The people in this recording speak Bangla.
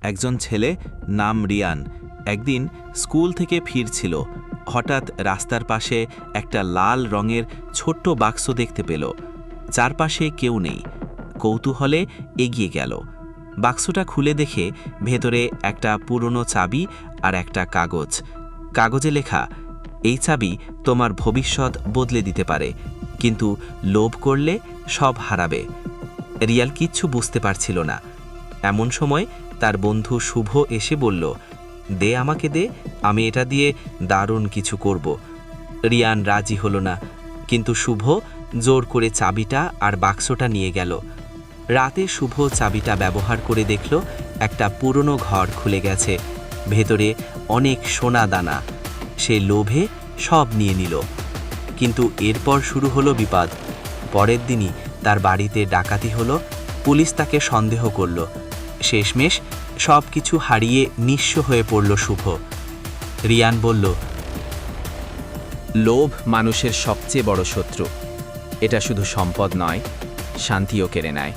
একজন ছেলে নাম রিয়ান একদিন স্কুল থেকে ফিরছিল। হঠাৎ রাস্তার পাশে একটা লাল রঙের ছোট্ট বাক্স দেখতে পেল। চারপাশে কেউ নেই। কৌতূহলে এগিয়ে গেল। বাক্সটা খুলে দেখে ভেতরে একটা পুরনো চাবি আর একটা কাগজ। কাগজে লেখা, এই চাবি তোমার ভবিষ্যৎ বদলে দিতে পারে, কিন্তু লোভ করলে সব হারাবে। রিয়াল কিচ্ছু বুঝতে পারছিল না। এমন সময় তার বন্ধু শুভ এসে বলল, দে আমাকে দে, আমি এটা দিয়ে দারুণ কিছু করব। রিয়ান রাজি হলো না, কিন্তু শুভ জোর করে চাবিটা আর বাক্সটা নিয়ে গেল। রাতে শুভ চাবিটা ব্যবহার করে দেখল একটা পুরনো ঘর খুলে গেছে, ভেতরে অনেক সোনা দানা। সে লোভে সব নিয়ে নিল। কিন্তু এরপর শুরু হলো বিপদ। পরের দিনই তার বাড়িতে ডাকাতি হলো। পুলিশ তাকে সন্দেহ করল। শেষমেশ সব কিছু হারিয়ে নিঃস্ব হয়ে পড়ল শুভ। রিয়ান বলল, লোভ মানুষের সবচেয়ে বড় শত্রু। এটা শুধু সম্পদ নয়, শান্তিও কেড়ে নেয়।